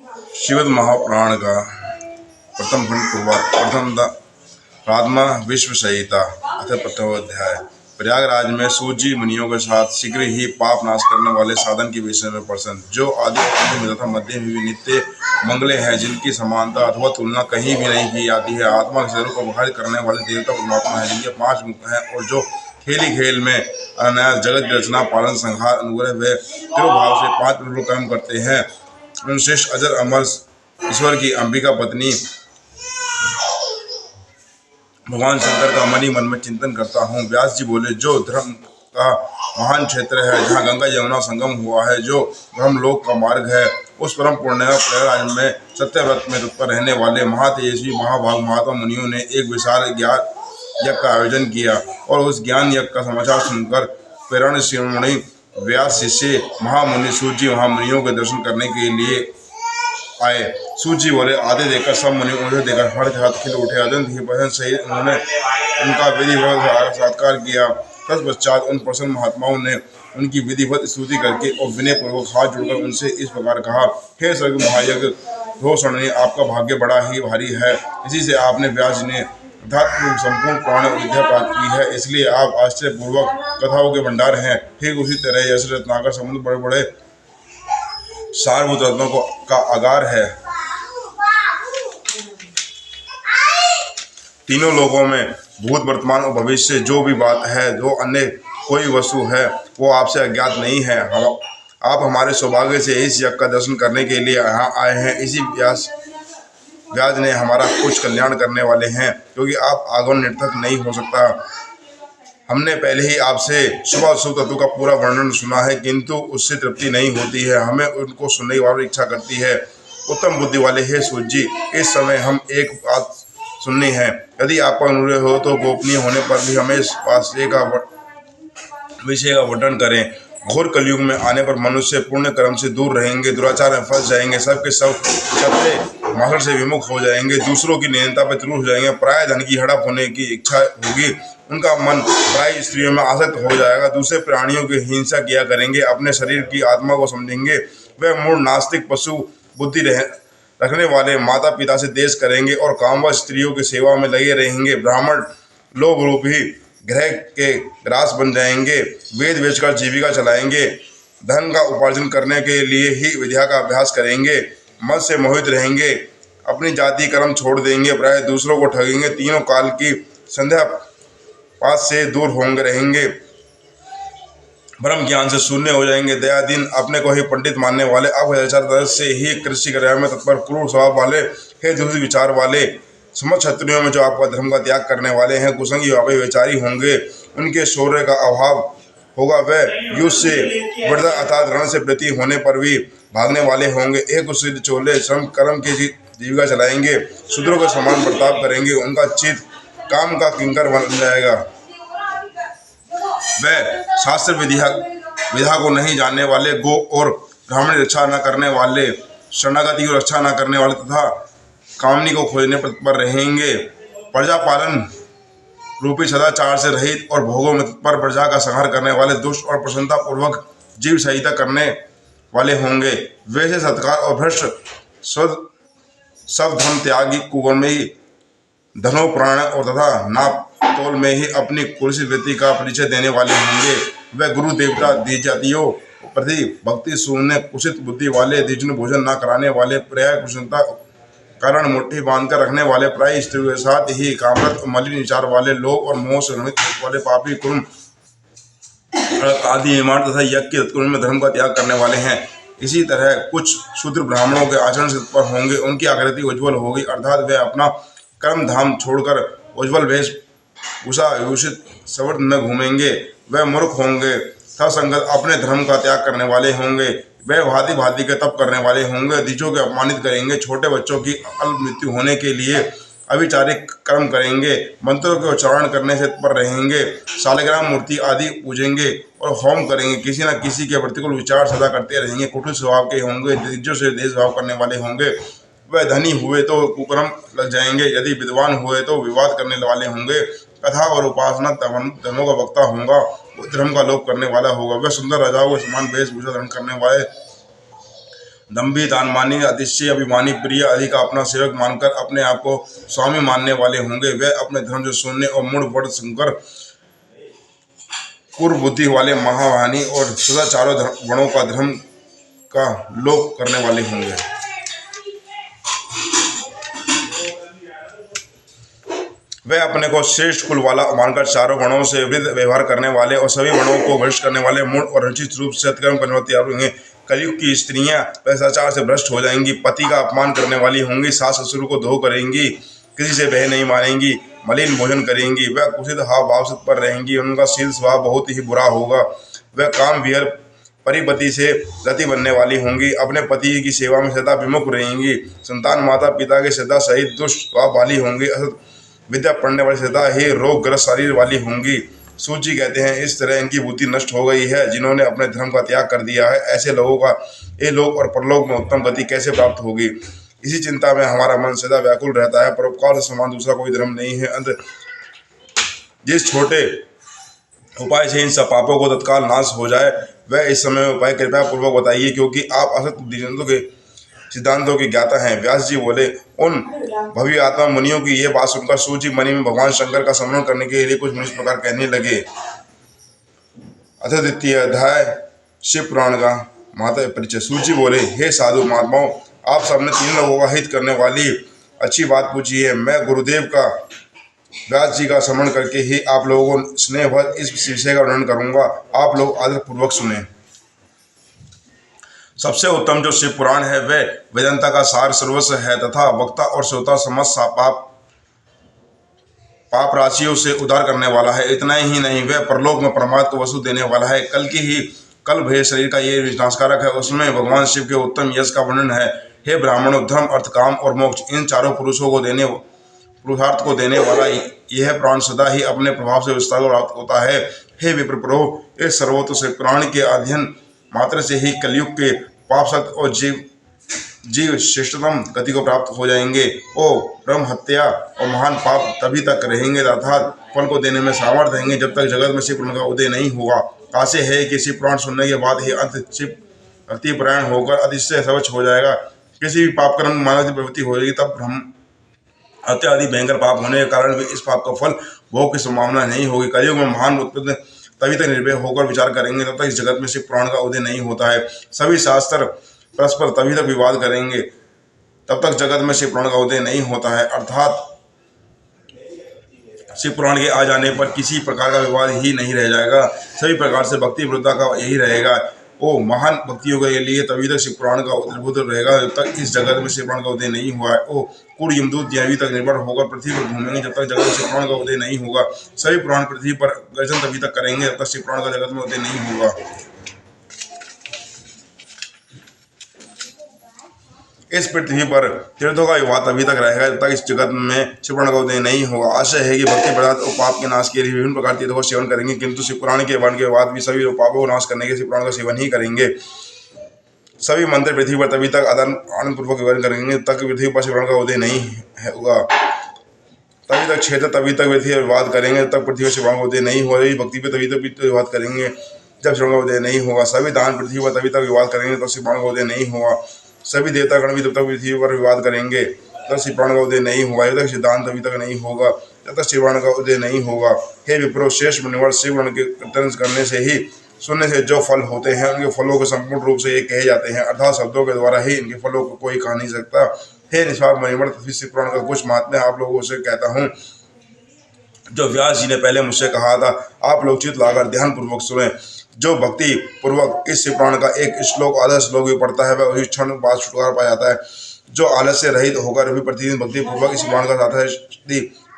श्रीमद् महापुराण का प्रथम खंड प्रथम प्राथमा विश्व संहिता अथ प्रथमोध्याय। प्रयागराज में सूत जी मुनियों के साथ शीघ्र ही पाप नाश करने वाले साधन के विषय में प्रसन्न, जो आदि अंत में तथा मध्य में भी नित्य मंगले हैं, जिनकी समानता अथवा तुलना कहीं भी नहीं की जाती है। आत्मा के स्वरूप को बाहर करने वाले देवता परमात्मा है, जिनके 5 मुख हैं और जो खेली खेल में अनायास जगत की रचना, पालन, संहार, अनुग्रह व तिरुभाव से 5 प्रकार कर्म करते हैं। उन श्रेष्ठ अजर अमर ईश्वर की अंबिका पत्नी भगवान शंकर का मनी मन में चिंतन करता हूँ। व्यास जी बोले, जो धर्म का महान क्षेत्र है, जहाँ गंगा यमुना संगम हुआ है, जो ब्रह्मलोक का मार्ग है, उस परम पुण्य प्रयागराज में सत्यव्रत में तत्पर रहने वाले महातेजस्वी महाभाग महात्मा मुनियों ने एक विशाल ज्ञान यज्ञ का आयोजन किया और उस ज्ञान यज्ञ का समाचार सुनकर प्रेरण शिरोमणि व्यास शिष्य महामुनि सूत जी महामुनियों के दर्शन करने के लिए आए। सूत जी बोले, आदि देखकर सब मुनि उन्हें देखकर हर हाथ खिल उठे। अत्यंत ही प्रसन्न सहित उन्होंने उनका विधिवत सत्कार किया। तत्पश्चात उन प्रसन्न महात्माओं ने उनकी विधिवत स्तुति करके और विनय पूर्वक हाथ जोड़कर उनसे इस प्रकार कहा, हे स्वर्ग महायज्ञ घोषणीय, आपका भाग्य बड़ा ही भारी है। इसी से आपने व्यास जी ने अध्यात्म संपूर्ण पुराण विद्या प्राप्त की है, इसलिए आप आश्चर्यपूर्वक कथाओं के भंडार हैं। ठीक उसी तरह यश रत्नाकर समुद्र बड़े बड़े सारभूत रत्नों का आगार है। तीनों लोगों में भूत वर्तमान और भविष्य जो भी बात है, जो अन्य कोई वस्तु है, वो आपसे अज्ञात नहीं है। आप हमारे सौभाग्य से इस यज्ञ का दर्शन करने के लिए यहाँ आए हैं। इसी व्यास ने हमारा कुछ कल्याण करने वाले हैं, क्योंकि आप आगमन निरर्थक नहीं हो सकता। हमने पहले ही आपसे शुभ अशुभ तत्व का पूरा वर्णन सुना है, किंतु उससे तृप्ति नहीं होती है, हमें उनको सुनने की और इच्छा करती है। उत्तम बुद्धि वाले हे सूत जी, इस समय हम एक बात सुननी है। यदि आपका अनुग्रह हो तो गोपनीय होने पर भी हमें इस विषय का वर्णन करें। घोर कलयुग में आने पर मनुष्य पुण्य कर्म से दूर रहेंगे, दुराचार में फंस जाएंगे, सबके सब सत्य मार्ग से विमुख हो जाएंगे, दूसरों की निंदा पर तुल हो जाएंगे, प्राय धन की हड़प होने की इच्छा होगी, उनका मन प्राय स्त्रियों में आसक्त हो जाएगा, दूसरे प्राणियों की हिंसा किया करेंगे, अपने शरीर की आत्मा को समझेंगे, वह मूढ़ नास्तिक पशु बुद्धि रखने वाले माता पिता से देश करेंगे और कामवश स्त्रियों की सेवा में लगे रहेंगे। ब्राह्मण लोभ रूपी ग्रह के ग्रास बन जाएंगे, वेद बेचकर जीविका चलाएंगे, धन का उपार्जन करने के लिए ही विद्या का अभ्यास करेंगे, मत से मोहित रहेंगे, अपनी जाति कर्म छोड़ देंगे, प्राय दूसरों को ठगेंगे, तीनों काल की संध्या पात से दूर होंगे रहेंगे, ब्रह्म ज्ञान से शून्य हो जाएंगे, दया दिन अपने को ही पंडित मानने वाले, अभ्याचार से ही कृषि कार्य में तत्पर, क्रूर स्वभाव वाले, हे दूसरे विचार वाले, समस्त क्षत्रियों में जो आपका धर्म का त्याग करने वाले हैं, कुसंगी व्यभिचारी होंगे, उनके शौर्य का अभाव होगा, वह युद्ध से वृद्ध अर्थात रण से प्रति होने पर भी भागने वाले होंगे, एक कुशील चोले श्रम कर्म की जीविका चलाएंगे, शूद्रों के समान बर्ताव करेंगे, उनका चित्त काम का किंकर बन जाएगा, वह शास्त्र विधा को नहीं जानने वाले, गो और ब्राह्मण रक्षा न करने वाले, शरणागति को रक्षा न करने वाले तथा कामनी को खोजने पर रहेंगे, प्रजा पालन रूपी सदाचार से रहित और भोगों में तत्पर, प्रजा का संहार करने वाले, दुष्ट और प्रसन्नता पूर्वक जीव सहिता करने वाले होंगे, वैसे सत्कार और भ्रष्ट सब धर्म त्यागी, कुकर्मी, धनो प्राण और तथा नाप तोल में ही अपनी कुलसित वृत्ति का परिचय देने वाले होंगे, वह गुरु देवता द्विजातियों प्रति भक्ति शून्य, कुशित बुद्धि वाले, द्विजन भोजन न कराने वाले, प्राय कुशलता कारण मुट्ठी बांधकर रखने वाले, प्राय स्त्रियों के साथ ही कामरत मलिन विचार वाले, लोग और मोह से भ्रमित वाले, पापी कुर्म आदि निर्माण तथा यज्ञ के तत्कुल में धर्म का त्याग करने वाले हैं। इसी तरह कुछ शूद्र ब्राह्मणों के आचरण से तत्पर होंगे, उनकी आकृति उज्ज्वल होगी, अर्थात वे अपना कर्म धाम छोड़कर उज्ज्वल वेश भूषा विभूषित सवर्त में घूमेंगे, वह मूर्ख होंगे, था संगत अपने धर्म का त्याग करने वाले होंगे, वह भांति भांति के तप करने वाले होंगे, द्विजों के अपमानित करेंगे, छोटे बच्चों की अल्प मृत्यु होने के लिए अविचारिक कर्म करेंगे, मंत्रों के उच्चारण करने से तत्पर रहेंगे, शालिग्राम मूर्ति आदि पूजेंगे और होम करेंगे, किसी न किसी के प्रतिकूल विचार सदा करते रहेंगे, कुटिल स्वभाव के होंगे, द्विजों से देशभाव करने वाले होंगे, वह धनी हुए तो कुकर्म लग जाएंगे, यदि विद्वान हुए तो विवाद करने वाले होंगे, कथा और उपासना धर्मों का वक्ता होगा, वो धर्म का लोप करने वाला होगा, वह सुंदर राजाओं के समान वेशभूषा धारण करने वाले दंभी, दानमानी, अतिशय अभिमानी, प्रिय, अधिक अपना सेवक मानकर अपने आप को स्वामी मानने वाले होंगे। वे अपने धर्म से सुनने और मूढ़ वर्ड सुनकर पूर्व बुद्धि वाले, महावाणी और सदा चारों वर्णों का धर्म का लोप करने वाले होंगे। वे अपने को श्रेष्ठ कुल वाला मानकर चारों वर्णों से विरुद्ध व्यवहार करने वाले और सभी वर्णों को भ्रष्ट करने वाले, मूढ़ और निश्चित रूप से अतिक्रम करने वाले तैयार होंगे। कलयुग की स्त्रियां भ्रष्टाचार से भ्रष्ट हो जाएंगी, पति का अपमान करने वाली होंगी, सास ससुर को द्रोह करेंगी, किसी से बह नहीं मानेंगी, मलिन भोजन करेंगी, वह कुचित हाव भाव पर रहेंगी, उनका शील स्वभाव बहुत ही बुरा होगा। वह काम विहर परिपति से गति बनने वाली होंगी, अपने पति की सेवा में सदा विमुख रहेंगी, संतान माता पिता के सदा सहित दुष्ट स्वभाव वाली होंगी, असत विद्या पढ़ने वाली सदा ही रोगग्रस्त शरीर वाली होंगी। सूची कहते हैं इस तरह इनकी बुद्धि नष्ट हो गई है जिन्होंने अपने धर्म का त्याग कर दिया है। ऐसे लोगों का ये लोक और परलोक में उत्तम गति कैसे प्राप्त होगी, इसी चिंता में हमारा मन सदा व्याकुल रहता है। परोपकार से समान दूसरा कोई धर्म नहीं है। अंत जिस छोटे उपाय से इन सब पापों को तत्काल नाश हो जाए वह इस समय उपाय कृपया पूर्वक बताइए, क्योंकि आप असत बुद्धिजनों के सिद्धांतों की ज्ञाता हैं। व्यास जी बोले, उन भव्य आत्मा मुनियों की ये बात सुनकर सूची मणि में भगवान शंकर का स्मरण करने के लिए कुछ मुनि इस प्रकार कहने लगे। अथ द्वितीय अध्याय शिव पुराण का महत्व परिचय। सूची बोले, हे साधु महात्माओं, आप सबने तीन लोगों का हित करने वाली अच्छी बात पूछी है। मैं गुरुदेव का व्यास जी का स्मरण करके ही आप लोगों को स्नेहभर इस विषय का वर्णन करूंगा। आप लोग आदर पूर्वक सुने। सबसे उत्तम जो शिव पुराण है वह वेदांता का सार सर्वस्व है तथा वक्ता और श्रोता समस्त पाप राशियों से उद्धार करने वाला है। इतना ही नहीं, वह परलोक में परमात्मा को वसु देने वाला है। कल भय शरीर का ये विनाशकारक है, उसमें भगवान शिव के उत्तम यश का वर्णन है। हे ब्राह्मणों, धर्म अर्थ काम और मोक्ष इन चारों पुरुषार्थ को देने वाला यह प्राण सदा ही अपने प्रभाव से विस्तार को प्राप्त होता है। हे विप्रप्रो, इस सर्वोत्तम से प्राण के अध्ययन मात्र से ही कलयुग के पाप सत्य और जीव श्रेष्ठतम गति को प्राप्त हो जाएंगे। ओ ब्रह्म हत्या और महान पाप तभी तक रहेंगे अर्थात फल को देने में सामर्थ्य रहेंगे जब तक जगत में शिव पुराण का उदय नहीं होगा। आशय है कि शिव पुराण सुनने के बाद ही अंत शिव भक्ति परायण होकर अतिशय स्वच्छ हो जाएगा। किसी भी पाप कर्म मानव की प्रवृत्ति हो जाएगी तब ब्रह्म हत्या आदि भयंकर पाप होने के कारण भी इस पाप का फल भोग की संभावना नहीं होगी। कलयुग में महान उत्पन्न तभी तक निर्भय होकर विचार करेंगे तब तक इस जगत में शिव पुराण का उदय नहीं होता है। सभी शास्त्र परस्पर तभी तक विवाद करेंगे तब तक जगत में शिव पुराण का उदय नहीं होता है। अर्थात शिव पुराण के आ जाने पर किसी प्रकार का विवाद ही नहीं रह जाएगा, सभी प्रकार से भक्ति विरुद्धा का यही रहेगा। ओ महान भक्तियों के लिए तभी तक शिव पुराण का उद्भुत रहेगा जब तक इस जगत में शिव पुराण का उदय नहीं हुआ है। ओ कुर यमदूत अभी तक निर्भर होकर पृथ्वी पर घूमेंगे जब तक जगत में शिव पुराण का उदय नहीं होगा। सभी पुराण पृथ्वी पर गर्जन तभी तक करेंगे जब तक शिव पुराण का जगत में उदय नहीं होगा। इस पृथ्वी पर तीर्थों का विवाद तभी तक रहेगा जब तक इस जगत में शिव पुराण का उदय नहीं होगा। आशय है कि भक्ति पदार्थ और पाप के नाश के लिए विभिन्न प्रकार तीर्थों का सेवन करेंगे, किंतु शिव पुराण के वर्ण के बाद भी सभी लोग पापों को नाश करने के शिव पुराण का सेवन ही करेंगे। सभी मंत्र पृथ्वी पर तभी तक आनंद पूर्वक विवरण करेंगे तक पृथ्वी पर शिव पुराण का उदय नहीं होगा। तभी तक क्षेत्र तभी तक पृथ्वी पर विवाद करेंगे जब तक पृथ्वी पर शिव पुराण का उदय नहीं हो रही। भक्ति पे तभी तक विवाद करेंगे जब शिव पुराण का उदय नहीं होगा। सभी दान पृथ्वी पर तभी तक विवाद करेंगे तब शिव पुराण का उदय नहीं होगा। सभी देवता गण भी तब तक पृथ्वी पर विवाद करेंगे तब शिव पुराण का उदय नहीं होगा। जब तक सिद्धांत तभी तक नहीं होगा जब तक शिव पुराण का उदय नहीं होगा। हे विप्रो, श्रेष्ठ मुनिवर, शिव पुराण के कीर्तन करने से ही सुनने से जो फल होते हैं उनके फलों को संपूर्ण रूप से ये कहे जाते हैं, अर्थात शब्दों के द्वारा ही इनके फलों को कोई कहा नहीं सकता। हे निष्पाप मुनिवर, शिव पुराण का कुछ महात्म्य आप लोगों से कहता हूँ जो व्यास जी ने पहले मुझसे कहा था। आप लोग चित्त लाकर ध्यान पूर्वक सुने। जो भक्ति पूर्वक इस शिव पुराण का एक श्लोक आधा श्लोक भी पढ़ता है वह उसी क्षण बाद छुटकारा पा जाता है। जो आलस्य रहित होकर भी प्रतिदिन भक्ति पूर्वक इस पुराण का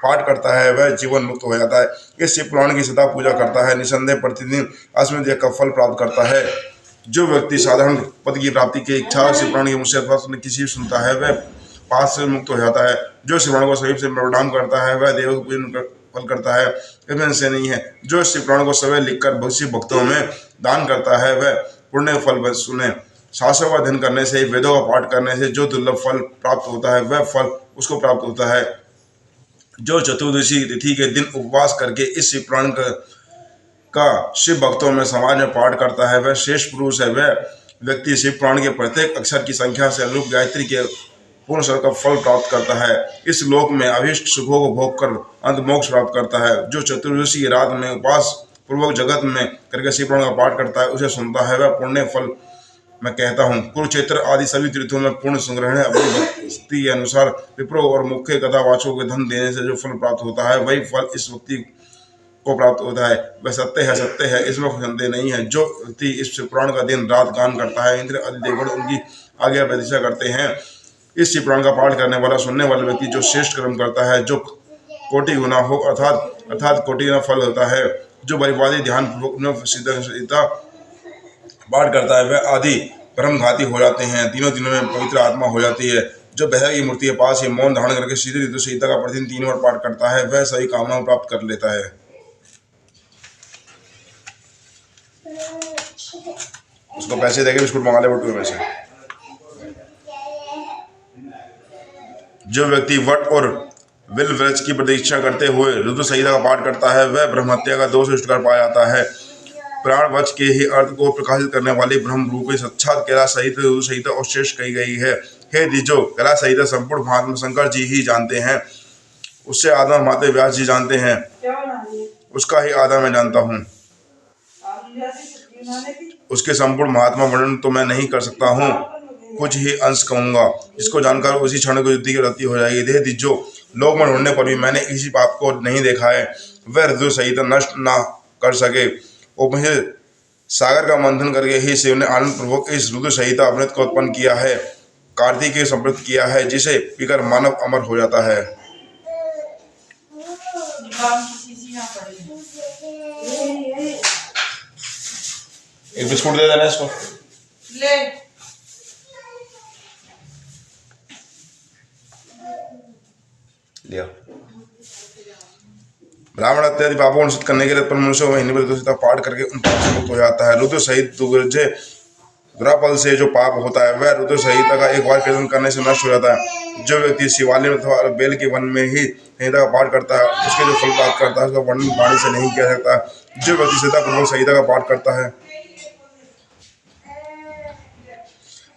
पाठ करता है वह जीवन मुक्त हो जाता है। इस शिव पुराण की सदा पूजा करता है, निसंदेह प्रतिदिन अश्वमेध यज्ञ का फल प्राप्त करता है। जो व्यक्ति साधारण पद की प्राप्ति की इच्छा शिव पुराण के मुझसे अथवा किसी भी सुनता है वह पाप से मुक्त हो जाता है। जो शिव पुराण को सही से प्रणाम करता है वह देव फल करता है, इसमें से नहीं है। जो शिव पुराण को सवै लिखकर शिव भक्तों में दान करता है वह पुण्य फल सुने। शास्त्रों का अध्ययन करने से, वेदों का पाठ करने से जो दुर्लभ फल प्राप्त होता है वह फल उसको प्राप्त होता है। जो चतुर्दशी तिथि के दिन उपवास करके इस शिव पुराण का शिव भक्तों में समाज में पाठ करता है वह श्रेष्ठ पुरुष है। वह व्यक्ति शिव पुराण के प्रत्येक अक्षर की संख्या से अनुरूप गायत्री के पूर्ण स्वर का फल प्राप्त करता है। इस लोक में अभीष्ट सुखों को भोग कर अंत मोक्ष प्राप्त करता है। जो चतुर्दशी की रात में उपास पूर्वक जगत में करके शिव पुराण का पाठ करता है, उसे सुनता है, वह पुण्य फल मैं कहता हूँ। कुरुक्षेत्र आदि सभी तीर्थों में पूर्ण संग्रहण अपनी भक्ति के अनुसार विप्रो और मुख्य कथावाचकों के धन देने से जो फल प्राप्त होता है, वही फल इस व्यक्ति को प्राप्त होता है। वह सत्य है, इसमें कोई संदेह नहीं है। जो व्यक्ति इस पुराण का दिन रात गान करता है, इंद्र आदि देवगण उनकी आज्ञा प्रतीक्षा करते हैं। इस शिव पुराण का पाठ करने वाला, सुनने वाला व्यक्ति जो श्रेष्ठ कर्म करता है, जो कोटि गुना हो अर्थात कोटि गुना फल होता है। जो परिवादी ध्यान पूर्वक सीधा पाठ करता है, वह आदि परम घाती हो जाते हैं, तीनों दिनों में पवित्र आत्मा हो जाती है। जो बहर की मूर्ति के पास ही मौन धारण करके सीधे ऋतु संहिता का प्रतिदिन 3 बार पाठ करता है, वह सही कामनाओं प्राप्त कर लेता है। उसको पैसे देके बिस्कुट मंगा ले बटुए में से। जो व्यक्ति वट और विल वृक्ष की प्रतीक्षा करते हुए रुद्र संहिता का पाठ करता है, वह ब्रह्महत्या का दोष छुटकारा पा जाता है। प्राण वच के ही अर्थ को प्रकाशित करने वाली ब्रह्म रूपी साक्षात कैलाश सहित रुद्र संहिता और श्रेष्ठ कही गई है। हे द्विजो, कैलाश संहिता संपूर्ण महात्मा शंकर जी ही जानते हैं, उससे आधा माते व्यास जी जानते हैं, उसका ही आधा मैं जानता हूँ। उसके संपूर्ण महात्मा वर्णन तो मैं नहीं कर सकता हूँ, कुछ ही अंश कहूंगा। इसको जानकर उसी क्षण को युद्धि की रति हो जाएगी। देह दिजो, लोग में ढूंढने पर भी मैंने किसी पाप को नहीं देखा है, वह रुद्र संहिता नष्ट न कर सके। उपनिषद सागर का मंथन करके ही शिव ने आनंद पूर्वक इस रुद्र संहिता अमृत को उत्पन्न किया है, कार्तिक समृद्ध किया है, जिसे पीकर मानव अमर हो जाता है। एक बिस्कुट दे देना इसको ले। लिया। ब्राह्मण इत्यादि पापों को निश्चित करने के लिए मनुष्य वह पाठ करके उन पापों से मुक्त हो जाता है। रुद्र सहित दुरापल से जो पाप होता है, वह रुद्र संहिता का एक बार कीर्तन करने से नष्ट हो जाता है। जो व्यक्ति शिवालय में अथवा बेल के वन में ही संहिता का पाठ करता है, उसके जो फल प्राप्त करता है, उसका वर्णन वाणी से नहीं किया सकता। जो व्यक्ति श्रद्धापूर्वक संहिता का पाठ करता है,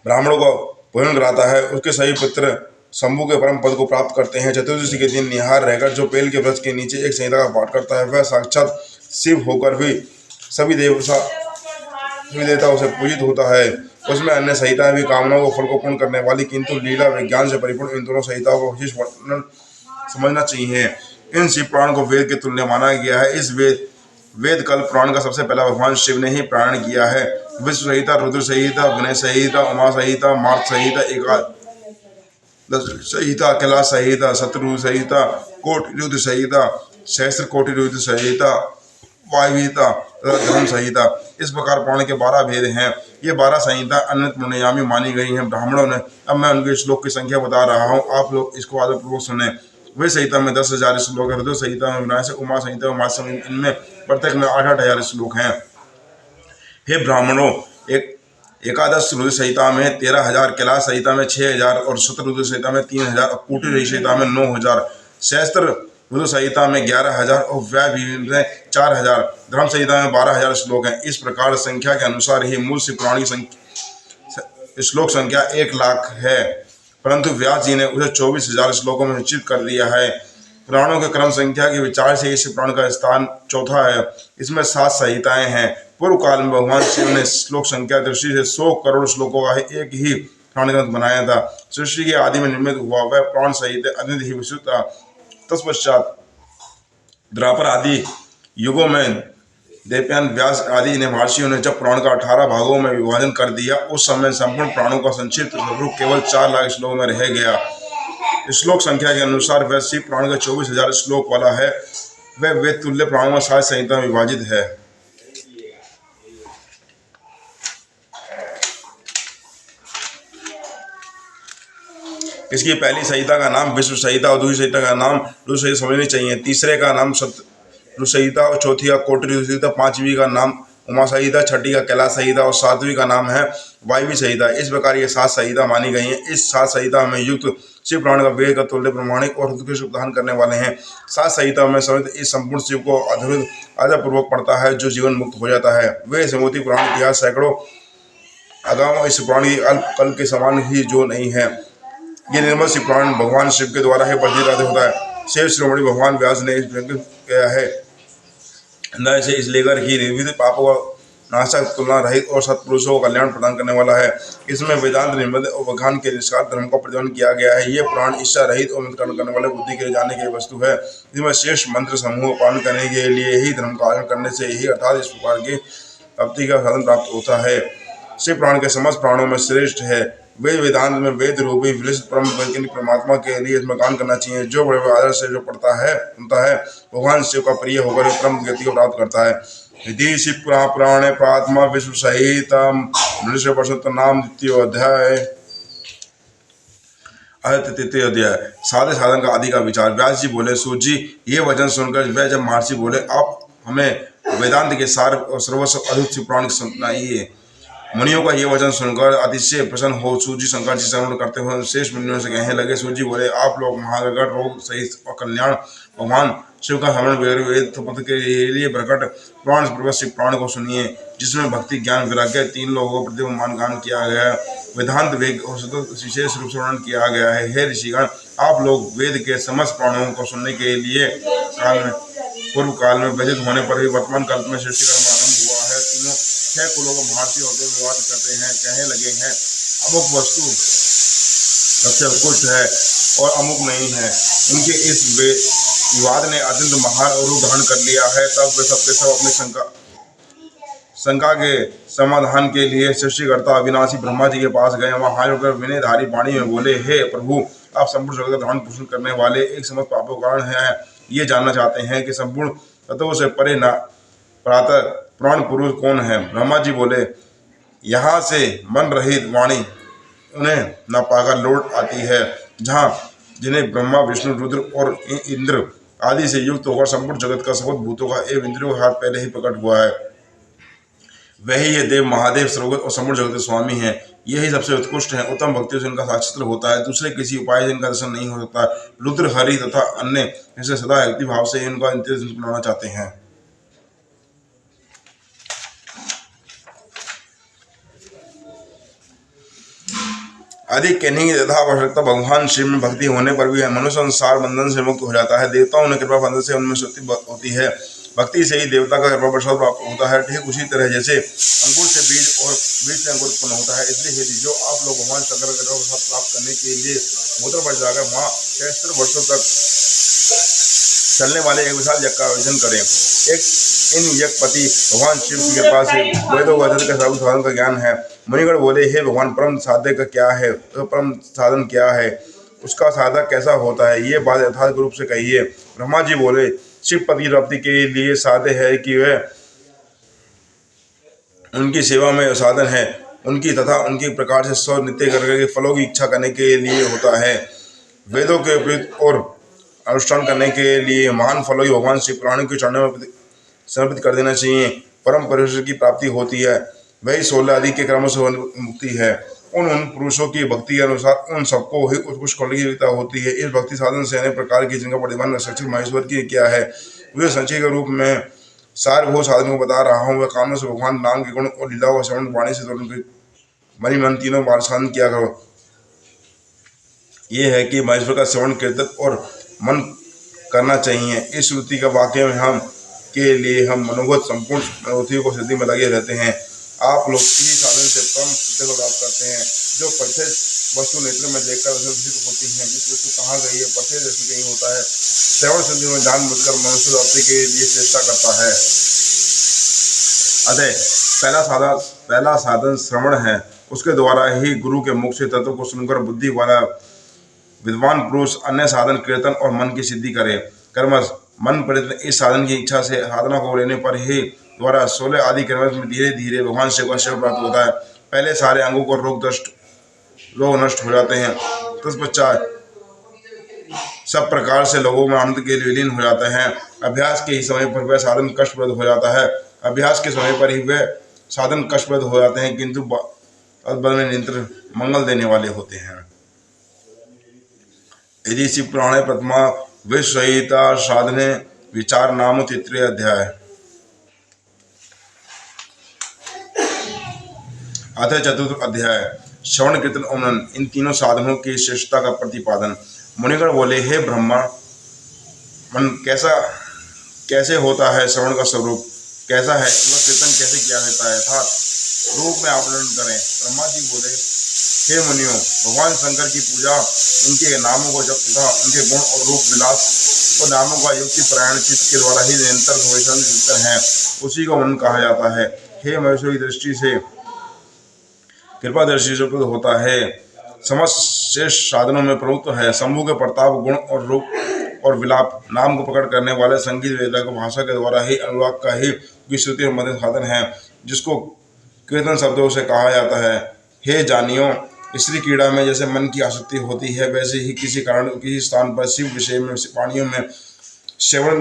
ब्राह्मणों को भोजन कराता है, उसके सही पुत्र शंभु के परम पद को प्राप्त करते हैं। चतुर्दशी के दिन निहार रहकर जो बेल के वृक्ष के नीचे एक संहिता का पाठ करता है, वह साक्षात शिव होकर भी सभी देवता उसे पूजित होता है। उसमें अन्य संहिताएं भी कामनाओं को फल को पूर्ण करने वाली, किंतु लीला विज्ञान से परिपूर्ण इन दोनों संहिताओं को विशेष वर्णन समझना चाहिए। इन शिव पुराण को वेद के तुल्य माना गया है। इस वेद कल्प पुराण का सबसे पहला भगवान शिव ने ही प्राण किया है। विश्व संहिता, रुद्र संहिता, विनय संहिता, उमा संहिता, मार्ग संहिता, एकादश संहिता, कैलाश संहिता, शत्रु संहिता, कोटि रुद्र संहिता, सहस्त्र कोटि रुद्र संहिता, वायुहिता, धर्म संहिता, इस प्रकार पुराण के 12 भेद हैं। ये 12 संहिता अनंत पुण्ययामी मानी गई हैं ब्राह्मणों ने। अब मैं उनके श्लोक की संख्या बता रहा हूँ, आप लोग इसको आदरपूर्वक सुने। वे संहिता में 10,000 श्लोक है, रुद्र संहिता में विनाश, उमा संहिता में मार्ग संहिता, इनमें प्रत्येक में 8,000 श्लोक हैं। हे ब्राह्मणों, एकादश रुद्र संहिता में 13,000, कैलाश संहिता में 6,000 और शतरुद्र संहिता में 3,000 और कोटि संहिता में 9,000, सहस्त्र रुद्र संहिता में 11,000 और व्याय में 4,000, धर्म संहिता में 12,000 श्लोक हैं। इस प्रकार संख्या के अनुसार ही मूल शिव पुराण की श्लोक संख्या 1,00,000 है, परंतु व्यास जी ने उसे 24,000 श्लोकों में निश्चित कर दिया है। पुराणों के क्रम संख्या के विचार से इस पुराण का स्थान चौथा है। इसमें 7 संहिताएं हैं। पूर्व काल में भगवान शिव ने श्लोक संख्या दृष्टि से 100 करोड़ श्लोकों का एक ही पुराण ग्रंथ बनाया था। सृष्टि के आदि में निर्मित हुआ वह पुराण संहिता अत्यंत ही विस्तृत था। तत्पश्चात द्वापर आदि युगों में देवयान, व्यास आदि ने महर्षियों ने जब पुराण का 18 भागों में विभाजन कर दिया, उस समय संपूर्ण पुराणों का संक्षिप्त स्वरूप केवल 4,00,000 श्लोकों में रह गया। श्लोक संख्या के अनुसार वह शिव पुराण का 24,000 श्लोक वाला है। वह वेद तुल्य पुराणों में 7 संहिता में विभाजित है। इसकी पहली संहिता का नाम विश्व संहिता और दूसरी संहिता का नाम रुद्र संहिता समझनी चाहिए। तीसरे का नाम शत्रु संहिता और चौथी का कोटि संहिता, पांचवी का नाम उमा संहिता, छठी का कैलाश संहिता और सातवीं का नाम है वायवी संहिता। इस प्रकार ये 7 संहिता मानी गई हैं। इस 7 संहिता में युक्त शिव पुराण का वेद का तुल्य प्रमाणिक और उत्कृष्ट प्रदान करने वाले हैं। 7 संहिता में समेत इस संपूर्ण शिव को आधारपूर्वक पढ़ता है जो जीवन मुक्त हो जाता है। वे विभूति पुराण इतिहास सैकड़ों अगाम इस पुराण की अल्प कल के समान ही जो नहीं है। ये निर्मल सी पुराण भगवान शिव के द्वारा ही प्रतिपादित होता है। शिव श्रोमणी भगवान व्यास ने किया है न से इस लेकर ही निर्विध पापों का नाशक, तुलना रहित और सत्पुरुषों को कल्याण प्रदान करने वाला है। इसमें वेदांत, निर्मल और भगवान के निष्काम धर्म का प्रतिपादन किया गया है। ये पुराण इच्छा रहित और कर्म करने वाले बुद्धि के लिए जानने की वस्तु है। इसमें शेष मंत्र समूह पालन करने के लिए ही धर्म का आचरण करने से ही अर्थात इस प्रकार की प्राप्ति का साधन प्राप्त होता है। शिव पुराण के समस्त प्राणों में श्रेष्ठ है। वेद वेदांत में वेद रूपी विलिष्ट परम वैज्ञानिक परमात्मा के लिए इसमें गान करना चाहिए। जो बड़े बड़े आदर से जो पढ़ता है सुनता है भगवान शिव का प्रिय होकर परम गति को प्राप्त करता है। यदि शिव पुराणे प्रात्मा विश्व सहित मनुष्य वर्षोत्तर नाम द्वितीय अध्याय तृतीय अध्याय साधे साधन का आदि का विचार। व्यास जी बोले, सूत जी ये वचन सुनकर वह जब महर्षि बोले, आप हमें वेदांत के सार और सर्वस्व अद्भुत शिव पुराण सुनाइए। मुनियों का ये वचन सुनकर अतिशय प्रसन्न हो सूत जी शंकर जी श्रवण करते हुए शेष मुनियों से कहने लगे। सूत जी बोले, आप लोग महागढ़ रोग सहित और कल्याण भगवान शिव का श्रवण वेद के लिए प्रकट पुराण शिव पुराण को सुनिए, जिसमें भक्ति, ज्ञान, वैराग्य तीन लोगों को प्रतिमान गान किया गया है। वेदांत वेद और विशेष रूप से वर्णन किया गया है। हे ऋषिगण, आप लोग वेद के समस्त पुराणों को सुनने के लिए पूर्व काल में व्यतीत होने पर भी वर्तमान काल में सृष्टि कर्म आरंभ हुआ है। तीनों 6 कुलों को महर्षि होते विवाद करते हैं, कहने लगे हैं अमुक वस्तु सबसे उत्कृष्ट है और अमुक नहीं है। उनके इस विवाद ने अत्यंत महान रूप धारण कर लिया है। तब वे सबके सब अपनी शंका के समाधान के लिए सृष्टिकर्ता अविनाशी ब्रह्मा जी के पास गए। वहां हाथ जोड़कर विनयधारी वाणी में बोले, हे प्रभु, आप संपूर्ण जगत का धारण पोषण करने वाले एक समस्त पापों के कारण हैं। ये जानना चाहते हैं कि संपूर्ण तत्वों से परे न प्रातः प्राण पुरुष कौन है। ब्रह्मा जी बोले, यहाँ से मन रहित वाणी उन्हें न पाकर लौट आती है, जिन्हें ब्रह्मा, विष्णु, रुद्र और इंद्र आदि से युक्त होकर संपूर्ण जगत का सबूत भूतों का एवं इंद्रियों का हाथ पहले ही प्रकट हुआ है। वही ये देव महादेव सर्वगत और संपूर्ण जगत के स्वामी हैं। यही सबसे उत्कृष्ट हैं। उत्तम भक्तियों से इनका साक्षात्कार होता है। दूसरे किसी उपाय से इनका दर्शन नहीं हो सकता। रुद्र, हरि तथा अन्य ऐसे सदा भक्ति भाव से इनका इंतजार बनाना चाहते हैं। अधिक कहने की तथा आवश्यकता भगवान शिव में भक्ति होने पर भी मनुष्य संसार बंधन से मुक्त हो जाता है। देवताओं ने कृपा बंधन से उनमें शक्ति होती है। भक्ति से ही देवता का कृपा प्रसाद प्राप्त होता है। ठीक उसी तरह जैसे अंकुर से बीज और बीज से अंकुर उत्पन्न होता है। इसलिए यदि जो आप लोग भगवान शंकर का कृपा प्रसाद प्राप्त करने के लिए मोटर पर जाकर वहाँ 73 वर्षों तक चलने वाले एक विशाल यज्ञ का आयोजन करें। इन यज्ञपति भगवान शिव की कृपा से वेदों का सर्व साधन का ज्ञान है। मुनिगण बोले, हे भगवान, परम साधक का क्या है? तो परम साधन क्या है? उसका साधक कैसा होता है? ये बात यथार्थ रूप से कहिए। ब्रह्मा जी बोले, शिव पति प्राप्ति के लिए साधे है कि वह उनकी सेवा में साधन है। उनकी तथा उनकी प्रकार से स्व नित्य करके फलों की इच्छा करने के लिए होता है। वेदों के विपरीत और अनुष्ठान करने के लिए महान फलों की भगवान शिव पुराण के चरणों में समर्पित कर देना चाहिए। परम परमेश्वर की प्राप्ति होती है। वही 16 आदि के क्रमों से मुक्ति है। उन पुरुषों की भक्ति के अनुसार उन सबको ही उत्कृष्ट फल की होती है। इस भक्ति साधन से अनेक प्रकार की जिनका प्रतिमान सचिव महेश्वर की क्या है, वे संचय के रूप में सारभूत साधन को बता रहा हूँ। वह कानों से भगवान नाम के गुण और लीला व श्रवण वाणी से मनी मन तीनों बार साधन किया करो। ये है कि महेश्वर का श्रवण, कीर्तन और मन करना चाहिए। इस श्रुति का वाक्य में हम के लिए हम मनोगत संपूर्ण मनोथियों को सिद्धि में लगे रहते हैं। आप लोग इसी साधन से परम सिद्धि को प्राप्त करते हैं। जो प्रत्येक वस्तु नेत्र में देखकर सिद्ध होती है, जिस वस्तु कहाँ गई है प्रत्येक दृष्टि कहीं होता है। श्रवण सिद्धि में जान बुझकर मनुष्य प्राप्ति के लिए चेष्टा करता है। अतः पहला साधन श्रवण है। उसके द्वारा ही गुरु के मुख से तत्व को सुनकर बुद्धि वाला विद्वान पुरुष अन्य साधन, कीर्तन और मन की सिद्धि करे। कर्मस मन प्रयत्न इस साधन की इच्छा से साधना को लेने पर ही द्वारा 16 आदि कर्मस में धीरे धीरे भगवान शिव का शिव प्राप्त होता है। पहले सारे अंगों को रोग नष्ट हो जाते हैं। तत्पश्चात सब प्रकार से लोगों में आनंद के लिए विलीन हो जाते हैं। अभ्यास के ही समय पर वह साधन कष्टप्रद हो जाता है। अभ्यास के समय पर ही वह साधन कष्टप्रद हो जाते हैं, किंतु बल में निरंतर मंगल देने वाले होते हैं। यदि शिव पुराणे प्रथमा विश्वहिता साधने विचार नाम तृतीय अध्याय। अतः चतुर्थ अध्याय श्रवण कीर्तन और मनन, इन तीनों साधनों की श्रेष्ठता का प्रतिपादन। मुनिगण बोले, हे ब्रह्मा, मन कैसे होता है, श्रवण का स्वरूप कैसा है, उनका कीर्तन कैसे किया जाता है, अर्थात रूप में आप वर्णन करें। ब्रह्मा जी बोले, हे मुनियों, भगवान शंकर की पूजा उनके नामों को जप तथा उनके गुण और रूप विलास और नामों का युक्ति परायण चित्त के द्वारा ही निरंतर है, उसी को मन कहा जाता है। हे महेश्वरी दृष्टि से कृपा दृष्टि से होता है, समस्त श्रेष्ठ साधनों में प्रवृत्त है। शंभु के प्रताप गुण और रूप और विलाप नाम को प्रकट करने वाले संगीत वेदा को भाषा के द्वारा ही अनुराग का ही विस्तृति और मध्य साधन है, जिसको कीर्तन शब्दों से कहा जाता है। हे जानियो, स्त्री क्रीड़ा में जैसे मन की आसक्ति होती है, वैसे ही किसी कारण किसी स्थान पर शिव विषय में वाणियों में श्रवण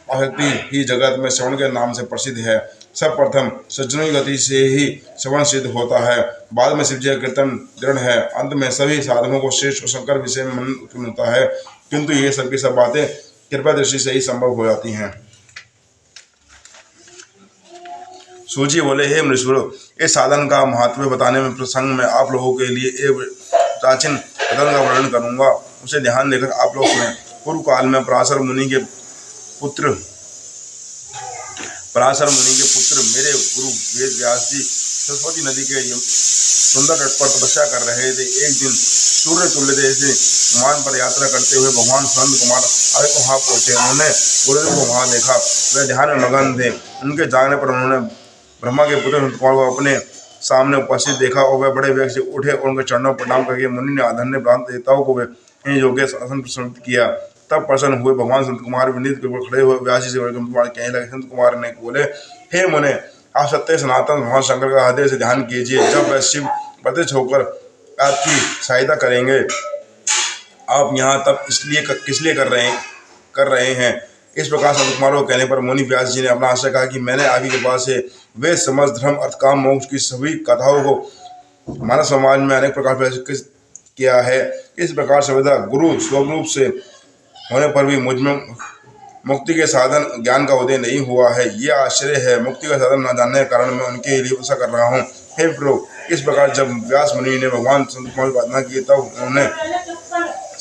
आसक्ति ही जगत में श्रवण के नाम से प्रसिद्ध है। सब प्रथम सज्जनों की गति से ही श्रवण सिद्ध होता है, बाद में शिवजी का कीर्तन दृढ़ है, अंत में सभी साधनों को श्रेष्ठ और शंकर विषय में मन उत्पन्न होता है। किंतु ये सब की सब बातें कृपा दृष्टि से ही संभव हो जाती हैं। सूजी बोले, हे मनुष्यों, इस साधन का महत्व बताने में प्रसंग में आप लोगों के लिए एक प्राचीन कथन का वर्णन करूंगा, उसे ध्यान देकर आप लोग सुने। पूर्व काल में पराशर मुनि के पुत्र मेरे गुरु वेद व्यास जी सरस्वती नदी के सुंदर तट पर तपस्या कर रहे थे। एक दिन सूर्य तुल्य देश से विमान पर यात्रा करते हुए भगवान संत कुमार आदि को वहां पहुंचे। उन्होंने गुरुदेव को वहां देखा, वे ध्यान में मगन थे। उनके जागने पर उन्होंने ब्रह्मा के पुत्र संत कुमार को अपने सामने उपस्थित देखा और वे बड़े वेग से उठे और उनके चरणों पर प्रणाम करके मुनि ने आधन्य प्रांत देवताओं को वे योग्य आसन प्रस्तुत किया। तब प्रसन्न हुए भगवान संत कुमार विनीत के खड़े हुए व्यास जी से कहने लगे। संत कुमार ने बोले, हे मुने, आप सत्य सनातन भगवान शंकर का हृदय से ध्यान कीजिए। जब वह शिव प्रत्यक्ष होकर आपकी सहायता करेंगे, आप यहाँ तब किस लिए कर रहे हैं। इस प्रकार संत कुमार को कहने पर मुनि व्यास जी ने अपना आशय कहा कि मैंने आपकी कृपा से वे समस्त धर्म अर्थ काम मोक्ष की सभी कथाओं को मानव समाज में अनेक प्रकार प्रस्तुत किया है। इस प्रकार सविधा गुरु स्वरूप से होने पर भी मुझ में मुक्ति के साधन ज्ञान का उदय नहीं हुआ है। ये आश्चर्य है। मुक्ति का साधन न जानने के कारण मैं उनके लिए ऐसा कर रहा हूँ। हे प्रभु, इस प्रकार जब व्यास मुनि ने भगवान संत कुमार की प्रार्थना की, तब उन्होंने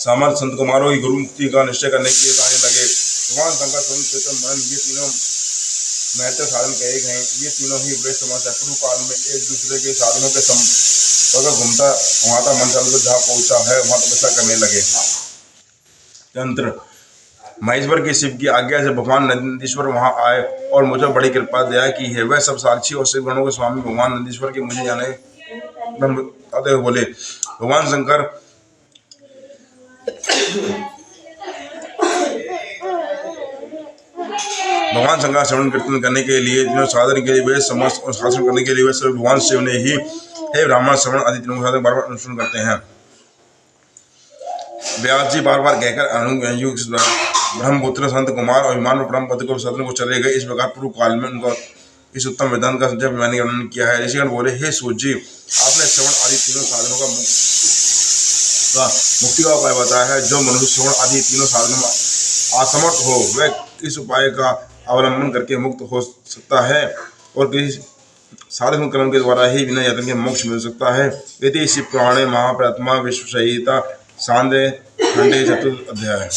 सामर्थ संत कुमारों की गुरु मुक्ति का निश्चय करने के लिए कहने लगे। भगवान शंकर स्वयं चेतन मन ये तीनों महत्व साधन कहे गए। ये तीनों ही बड़े समस्या पूर्व काल में एक दूसरे के साधनों के संपर्क घूमता वहां था मन चालू जहाँ पहुंचा है वहां तपस्या करने लगे। तंत्र महेश्वर की शिव की आज्ञा से भगवान नंदीश्वर वहां आए और मुझे बड़ी कृपा दया की है। वह सब साक्षी और शिव गणों के स्वामी भगवान नंदीश्वर के मुझे जाने बताते हुए बोले, भगवान शंकर श्रवण कीर्तन करने के लिए तीनों साधन के लिए वे समस्त और शासन करने के लिए वे सब भगवान शिव ने ही हे ब्राह्मण श्रवण आदि तीनों साधन बार बार अनुसरण करते हैं। व्यास जी बार बार कहकर ब्रह्मपुत्र संत कुमार और विमान परम पद को सदन को चले गए। इस प्रकार पूर्व काल में उनका इस उत्तम वेदांत का जब मैंने वर्णन किया है। ऋषिगण बोले, हे सूत जी, आपने श्रवण आदि तीनों साधनों का मुक्ति का उपाय बताया है। जो मनुष्य श्रवण आदि तीनों साधनों में असमर्थ हो, वह इस उपाय का अवलंबन करके मुक्त हो सकता है और किसी साधन कर्म के द्वारा ही बिना यत्न के मोक्ष मिल सकता है। यदि शिव पुराणे महाप्रात्मा विश्व संहिता सांदे खंडे चतुर्थ अध्याय।